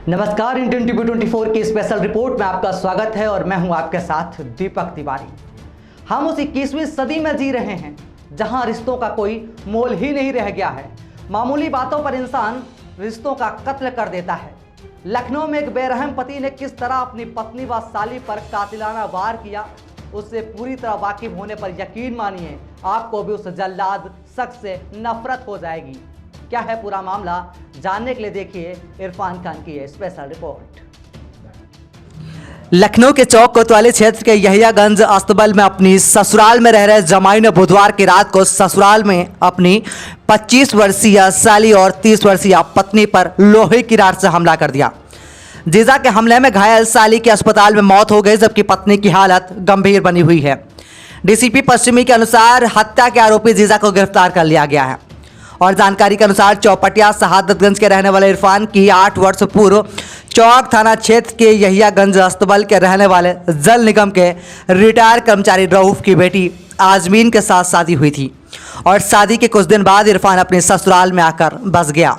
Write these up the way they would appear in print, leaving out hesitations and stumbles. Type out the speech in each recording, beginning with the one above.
नमस्कार, Indian TV 24 की special report में आपका स्वागत है और मैं हूं आपके साथ दीपक तिवारी। हम उस 21वीं सदी में जी रहे हैं जहां रिश्तों का कोई मोल ही नहीं रह गया है। मामूली बातों पर इंसान रिश्तों का कत्ल कर देता है। लखनऊ में एक बेरहम पति ने किस तरह अपनी पत्नी व साली पर कातिलाना वार किया, उससे पूरी तरह वाकिफ होने पर यकीन मानिए आपको भी उस जल्लाद शख्स से नफरत हो जाएगी। क्या है पूरा मामला, जानने के लिए देखिए इरफान खान की ये स्पेशल रिपोर्ट। लखनऊ के चौक कोतवाली क्षेत्र के यहियागंज अस्तबल में अपनी ससुराल में रह रहे जमाई ने बुधवार की रात को ससुराल में अपनी 25 वर्षीय साली और 30 वर्षीय पत्नी पर लोहे की रॉड से हमला कर दिया। जीजा के हमले में घायल साली की अस्पताल में मौत हो गई, जबकि पत्नी की हालत गंभीर बनी हुई है। डीसीपी पश्चिमी के अनुसार हत्या के आरोपी जीजा को गिरफ्तार कर लिया गया है और जानकारी के अनुसार चौपटिया शहादतगंज के रहने वाले इरफान की 8 वर्ष पूर्व चौक थाना क्षेत्र के यहियागंज अस्तबल के रहने वाले जल निगम के रिटायर कर्मचारी रऊफ की बेटी आजमीन के साथ शादी हुई थी और शादी के कुछ दिन बाद इरफान अपने ससुराल में आकर बस गया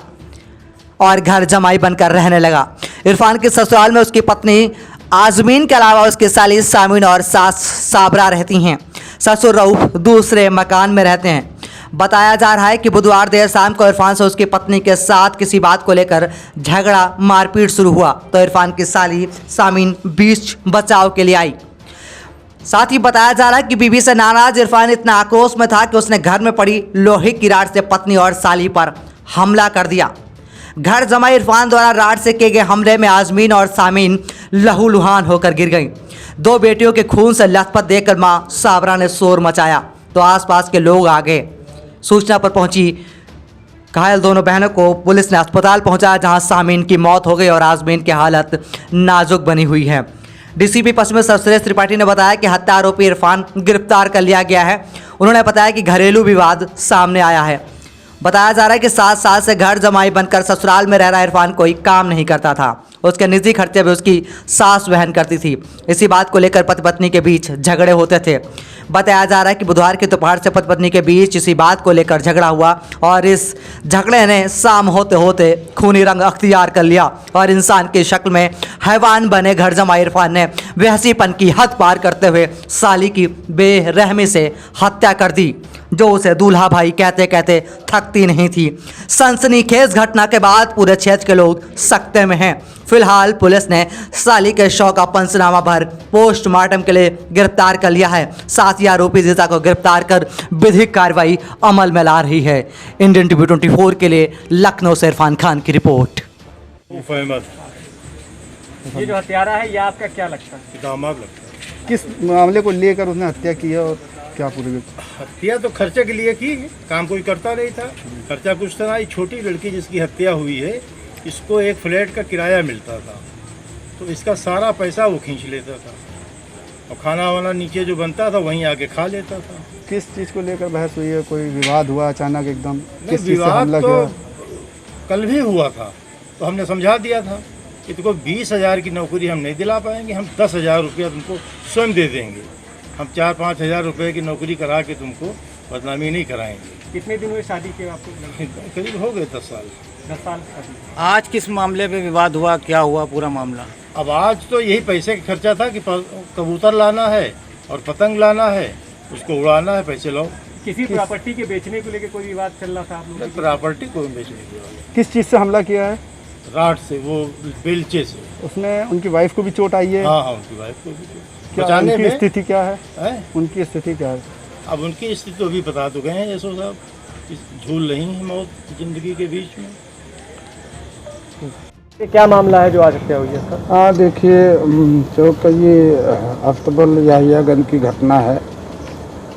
और घर जमाई बनकर रहने लगा। इरफान के ससुराल में उसकी पत्नी आजमीन के अलावा उसकी साली सामीन और सास साबरा रहती हैं। ससुर रऊफ दूसरे मकान में रहते हैं। बताया जा रहा है कि बुधवार देर शाम को इरफान से उसकी पत्नी के साथ किसी बात को लेकर झगड़ा मारपीट शुरू हुआ तो इरफान की साली सामीन बीच बचाव के लिए आई। साथ ही बताया जा रहा है कि बीवी से नाराज इरफान इतना आक्रोश में था कि उसने घर में पड़ी लोहे की रॉड से पत्नी और साली पर हमला कर दिया। घर जमाई इरफान द्वारा रॉड से किए गए हमले में आजमीन और सामीन लहूलुहान होकर गिर गई। 2 बेटियों के खून से लथपथ देखकर मां साबरा ने शोर मचाया तो आसपास के लोग आ गए। सूचना पर पहुंची घायल दोनों बहनों को पुलिस ने अस्पताल पहुंचाया, जहां सामीन की मौत हो गई और आजमीन की हालत नाजुक बनी हुई है। डीसीपी पश्चिमी सुरेश त्रिपाठी ने बताया कि हत्या आरोपी इरफान गिरफ्तार कर लिया गया है। उन्होंने बताया कि घरेलू विवाद सामने आया है। बताया जा रहा है कि 7 साल से घर जमाई बनकर ससुराल में रह रहा इरफान कोई काम नहीं करता था। उसके निजी खर्चे भी उसकी सास वहन करती थी। इसी बात को लेकर पति पत्नी के बीच झगड़े होते थे। बताया जा रहा है कि बुधवार की दोपहर से पति पत्नी के बीच इसी बात को लेकर झगड़ा हुआ और इस झगड़े ने शाम होते होते खूनी रंग अख्तियार कर लिया और इंसान की शक्ल में हैवान बने घर जमाई इरफान ने बेहसीपन की हद पार करते हुए साली की बेरहमी से हत्या कर दी, जो उसे दूल्हा भाई कहते कहते थकती नहीं थी। सनसनीखेज घटना के बाद पूरे क्षेत्र के लोग सख्ते में हैं। फिलहाल पुलिस ने साली के शव का पंचनामा भर पोस्टमार्टम के लिए गिरफ्तार कर लिया है। साथ ही आरोपी जीजा को गिरफ्तार कर विधिक कार्रवाई अमल में ला रही है। इंडियन टीवी 24 के लिए लखनऊ से इरफान खान की रिपोर्ट। ये जो हत्यारा है, ये आपका क्या लगता है? दामाद लगता है। किस मामले को लेकर उसने हत्या की है और क्या पूरी हत्या तो खर्चे के लिए की, काम कोई करता नहीं था, खर्चा कुछ था। छोटी लड़की जिसकी हत्या हुई है, इसको एक फ्लैट का किराया मिलता था, तो इसका सारा पैसा वो खींच लेता था और खाना वाना नीचे जो बनता था वहीं आके खा लेता था। किस चीज़ को लेकर बहस हुई है? कोई विवाद हुआ अचानक एकदम? किस चीज़ से विवाद हमला तो किया? कल भी हुआ था, तो हमने समझा दिया था कि तुमको 20,000 की नौकरी हम नहीं दिला पाएंगे, हम 10,000 रुपया तुमको स्वयं दे देंगे। हम 4-5 हज़ार रुपये की नौकरी करा के तुमको बदनामी नहीं कराएंगे। कितने दिन हुए शादी के आपको? करीब हो गए 10 साल। 10 साल शादी। आज किस मामले पे विवाद हुआ, क्या हुआ पूरा मामला? अब आज तो यही पैसे का खर्चा था कि कबूतर लाना है और पतंग लाना है, उसको उड़ाना है, पैसे लो। किसी प्रॉपर्टी के बेचने को लेकर कोई विवाद चल रहा था आप लोगों का? प्रॉपर्टी को बेचने के बाद किस चीज़ से हमला किया है? राड से, वो बेलचे से। उसमें उनकी वाइफ को भी चोट आई है? हाँ, उनकी वाइफ को भी। क्या बचाने उनकी में स्थिति क्या है? उनकी स्थिति क्या है? अब उनकी स्थिति तो अभी बता तो गए हैं यशो साहब, झूल रही है मौत जिंदगी के बीच में। ये क्या मामला है जो आज हत्या हुई है इसका? हाँ देखिए, चौक का ये अस्तबल यहियागंज की घटना है।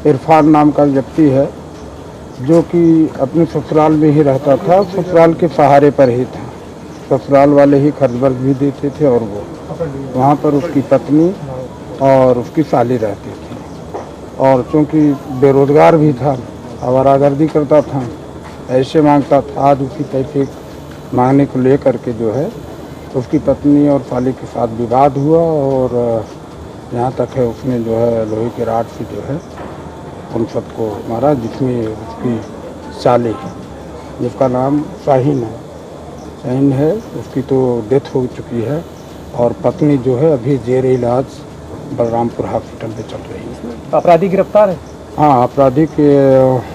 इरफान नाम का व्यक्ति है जो कि अपने ससुराल में ही रहता था, ससुराल के सहारे पर ही था। ससुराल वाले ही खर्च वर्च भी देते थे और वो वहाँ पर उसकी पत्नी और उसकी साली रहती थी। और चूँकि बेरोजगार भी था, आवारागर्दी करता था, ऐसे मांगता था। आज उसी पैसे मांगने को लेकर के जो है उसकी पत्नी और साली के साथ विवाद हुआ और यहाँ तक है उसने जो है लोहे के रॉड से जो है उन सबको मारा, जिसमें उसकी साली जिसका नाम शाहीन है, बहन है उसकी तो डेथ हो चुकी है और पत्नी जो है अभी जेर इलाज बलरामपुर हॉस्पिटल में चल रही है। अपराधी गिरफ्तार है? हाँ, आपराधिक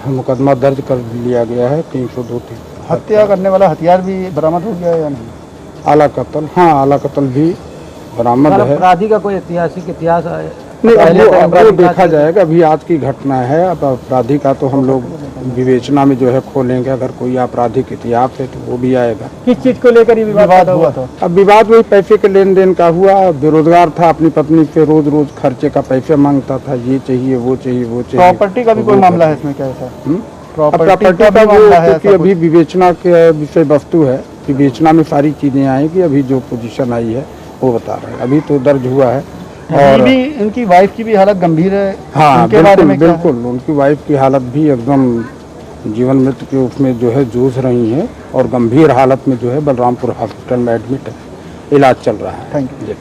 मुकदमा दर्ज कर लिया गया है 302। हत्या करने वाला हथियार भी बरामद हो गया है या नहीं? आला कत्ल, हाँ आला कत्ल भी बरामद है। अपराधी का कोई ऐतिहासिक इतिहास है? नहीं, अब वो देखा जाएगा। अभी आज की घटना है, अब अपराधी का तो हम लोग विवेचना में जो है खोलेंगे। अगर कोई आपराधिक इतिहास है तो वो भी आएगा। किस चीज को लेकर ये विवाद हुआ था? अब विवाद वही पैसे के लेन देन का हुआ। बेरोजगार था, अपनी पत्नी पे रोज रोज खर्चे का पैसे मांगता था, ये चाहिए वो चाहिए वो चाहिए। प्रॉपर्टी का भी कोई मामला है इसमें क्या है? प्रॉपर्टी का भी मामला है, क्योंकि अभी विवेचना के विषय वस्तु है। विवेचना में सारी चीजें आएंगी। अभी जो पोजीशन आई है वो बता रहे हैं। अभी तो दर्ज हुआ है। और भी इनकी वाइफ की भी हालत गंभीर है। हाँ, उनके बारे बिल्कुल में क्या है? बिल्कुल उनकी वाइफ की हालत भी एकदम जीवन मृत्यु के उसमें जो है जूझ रही है और गंभीर हालत में जो है बलरामपुर हॉस्पिटल में एडमिट है, इलाज चल रहा है। Thank you. जी।